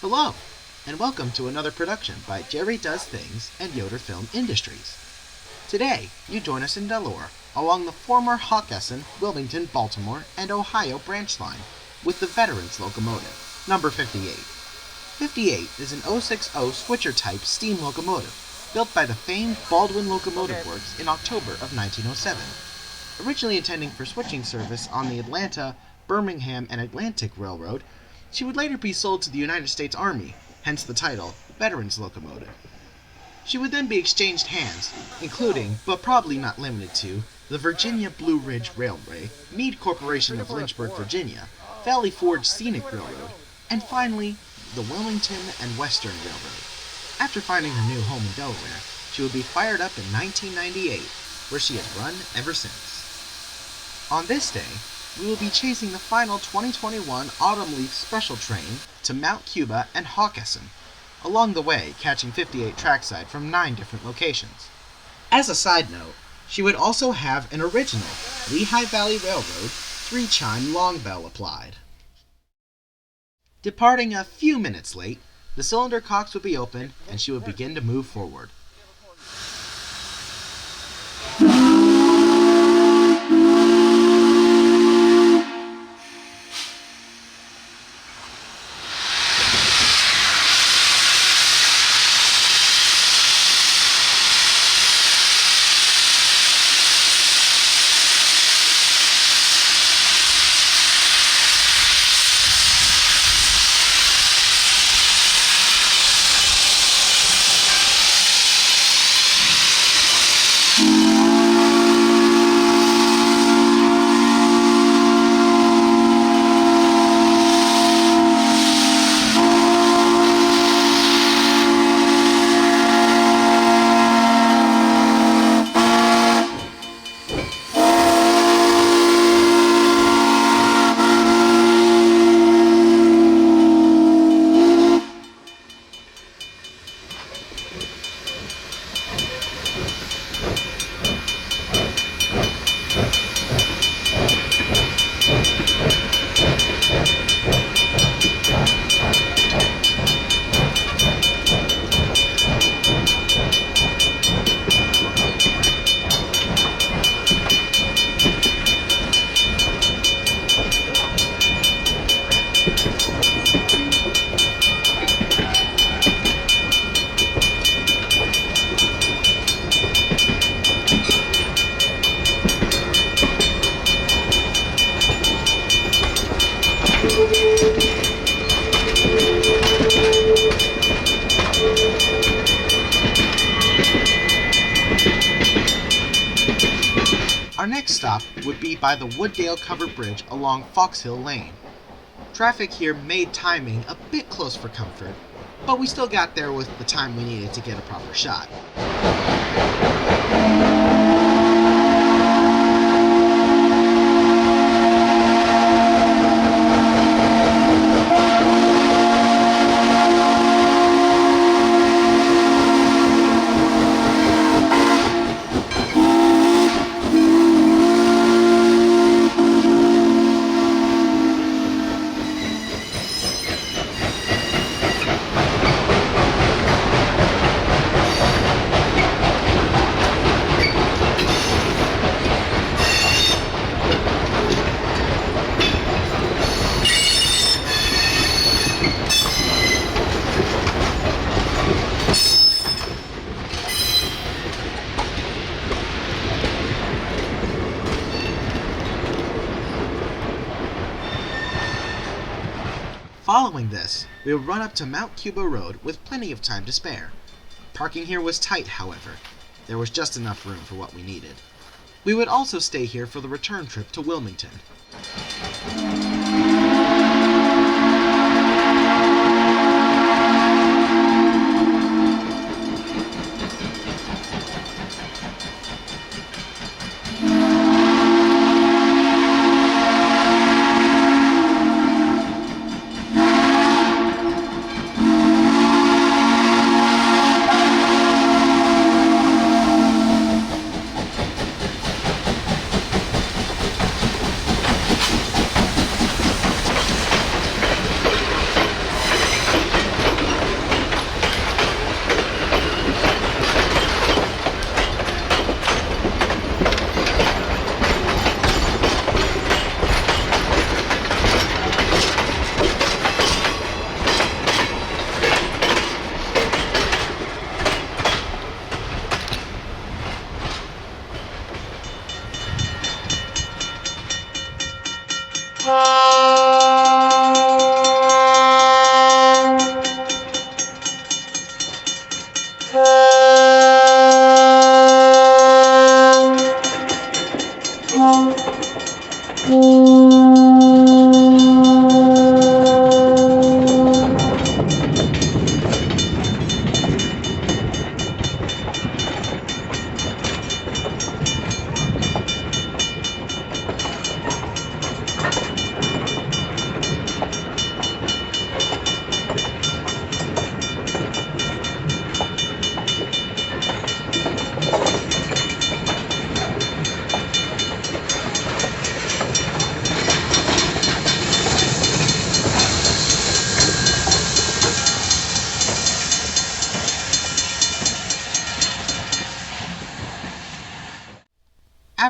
Hello, and welcome to another production by Jerry Does Things and Yoder Film Industries. Today, you join us in Delaware, along the former Hockessin, Wilmington, Baltimore, and Ohio branch line, with the Veterans locomotive, number 58. 58 is an 060 switcher-type steam locomotive, built by the famed Baldwin Locomotive Works in October of 1907. Originally intending for switching service on the Atlanta, Birmingham, and Atlantic Railroad, she would later be sold to the United States Army, hence the title, Veterans Locomotive. She would then be exchanged hands, including, but probably not limited to, the Virginia Blue Ridge Railway, Meade Corporation of Lynchburg, Virginia, Valley Forge Scenic Railroad, and finally, the Wilmington and Western Railroad. After finding her new home in Delaware, she would be fired up in 1998, where she has run ever since. On this day, we will be chasing the final 2021 Autumn Leaf Special train to Mount Cuba and Hockessin, along the way catching 58 trackside from 9 different locations. As a side note, she would also have an original Lehigh Valley Railroad 3-chime long bell applied. Departing a few minutes late, the cylinder cocks would be open and she would begin to move forward. Our next stop would be by the Wooddale Covered Bridge along Foxhill Lane. Traffic here made timing a bit close for comfort, but we still got there with the time we needed to get a proper shot. Following this, we would run up to Mount Cuba Road with plenty of time to spare. Parking here was tight, however. There was just enough room for what we needed. We would also stay here for the return trip to Wilmington.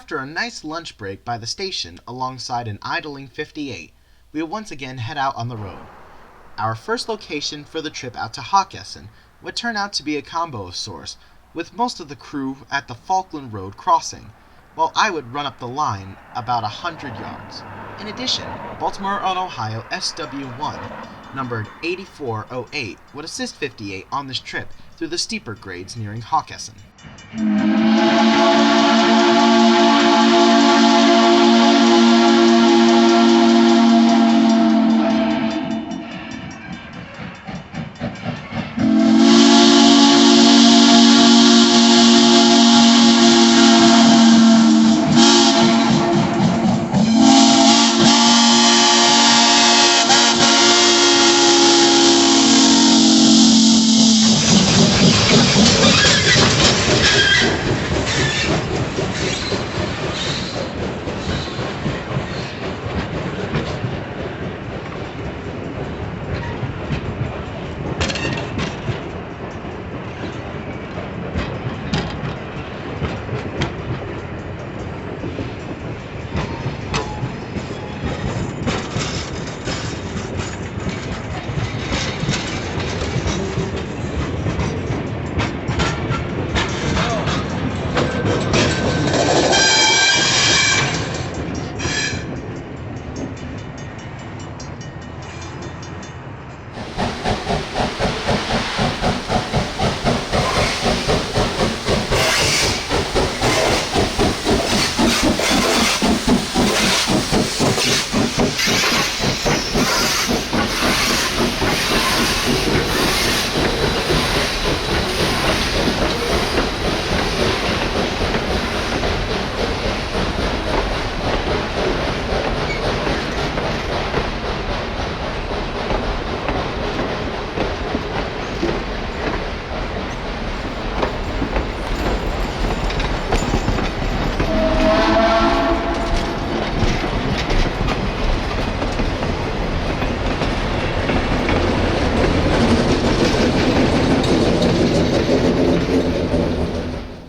After a nice lunch break by the station alongside an idling 58, we would once again head out on the road. Our first location for the trip out to Hockessin would turn out to be a combo of sorts, with most of the crew at the Falkland Road crossing, while I would run up the line about 100 yards. In addition, Baltimore and Ohio SW1, numbered 8408, would assist 58 on this trip through the steeper grades nearing Hockessin.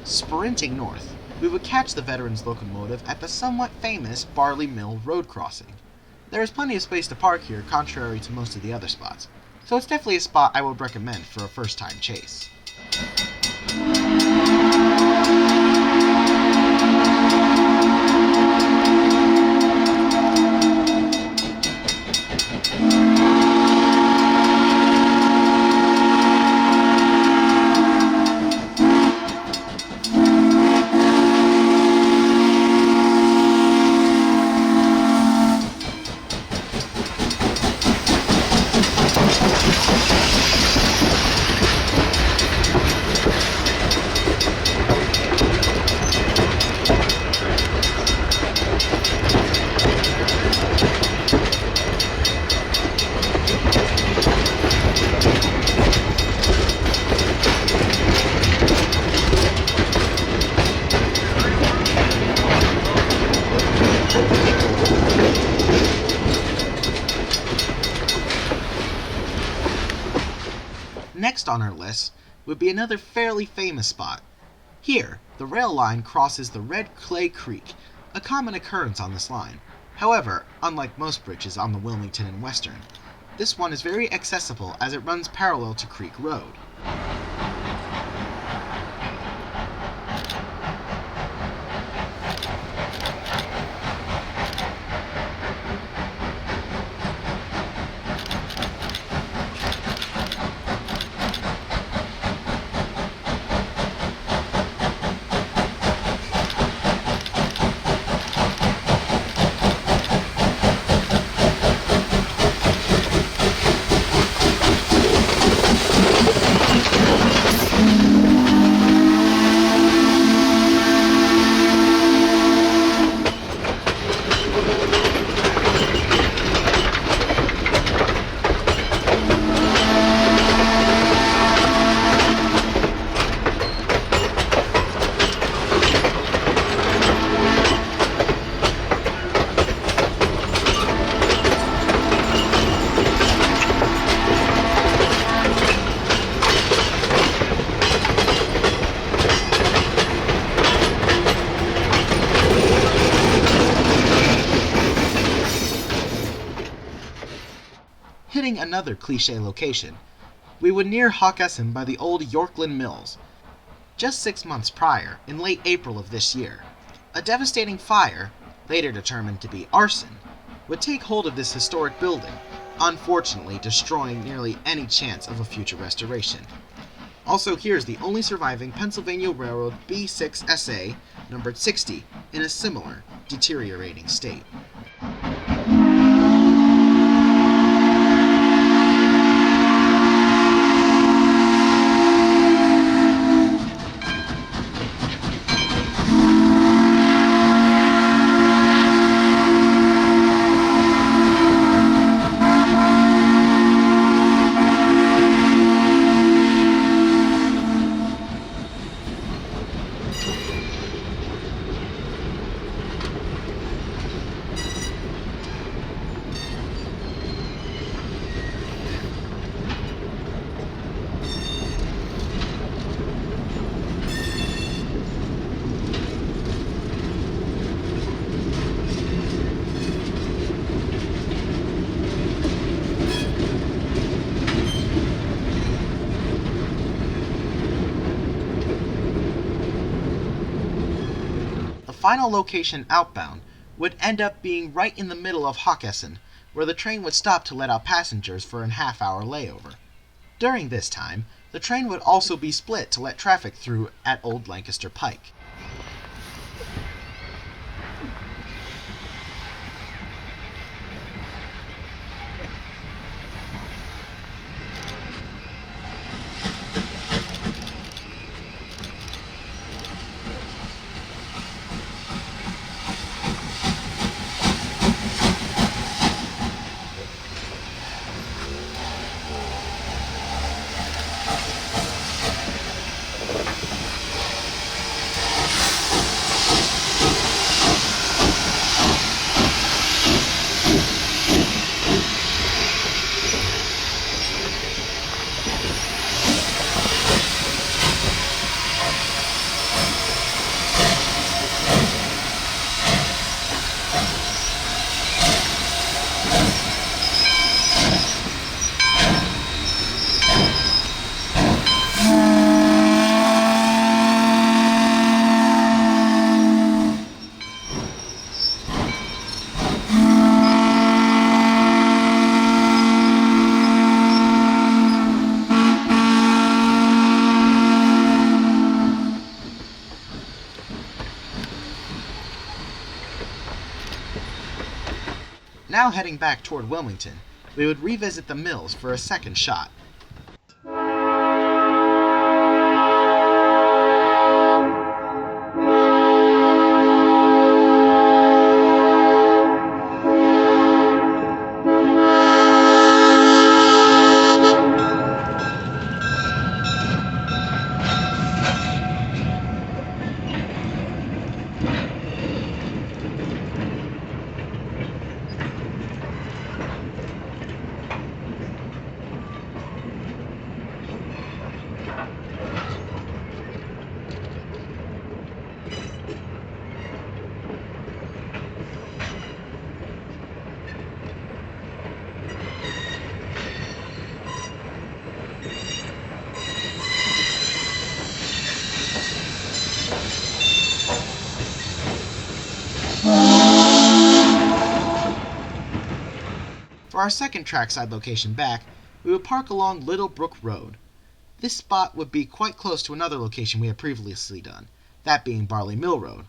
Sprinting north, we would catch the veterans' locomotive at the somewhat famous Barley Mill Road crossing. There is plenty of space to park here, contrary to most of the other spots, so it's definitely a spot I would recommend for a first-time chase. Next on our list would be another fairly famous spot. Here, the rail line crosses the Red Clay Creek, a common occurrence on this line. However, unlike most bridges on the Wilmington and Western, this one is very accessible as it runs parallel to Creek Road. Hitting another cliche location, we would near Hockessin by the old Yorkland Mills. Just 6 months prior, in late April of this year, a devastating fire, later determined to be arson, would take hold of this historic building, unfortunately destroying nearly any chance of a future restoration. Also, here's the only surviving Pennsylvania Railroad B6SA, numbered 60, in a similar, deteriorating state. The final location outbound would end up being right in the middle of Hockessin, where the train would stop to let out passengers for an half-hour layover. During this time, the train would also be split to let traffic through at Old Lancaster Pike. Now heading back toward Wilmington, we would revisit the mills for a second shot. For our second trackside location back, we would park along Little Brook Road. This spot would be quite close to another location we had previously done, that being Barley Mill Road.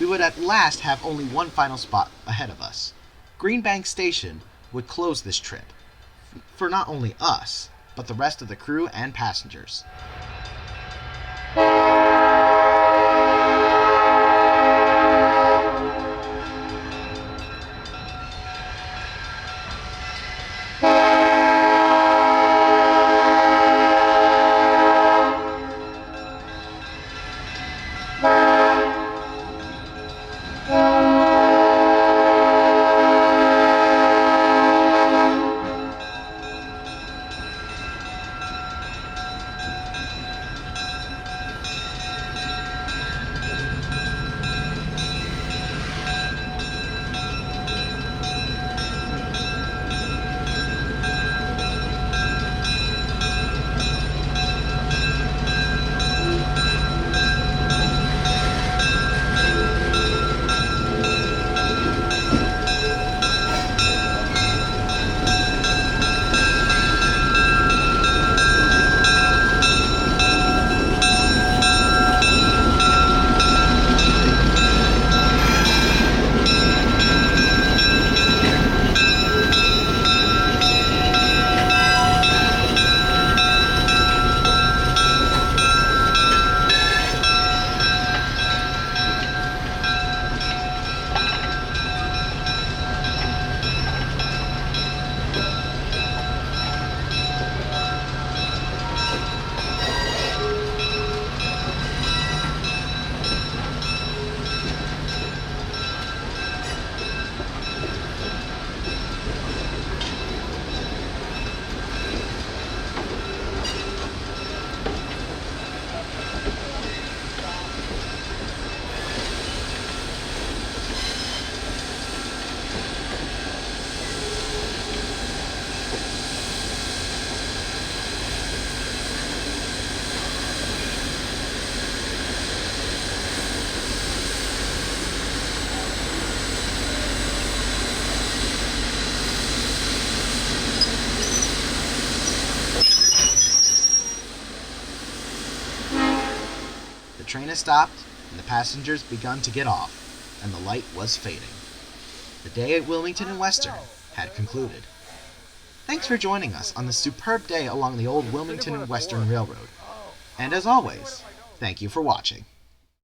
we would at last have only one final spot ahead of us. Greenbank Station would close this trip, for not only us, but the rest of the crew and passengers. The train has stopped, and the passengers begun to get off, and the light was fading. The day at Wilmington and Western had concluded. Thanks for joining us on this superb day along the old Wilmington and Western Railroad. And as always, thank you for watching.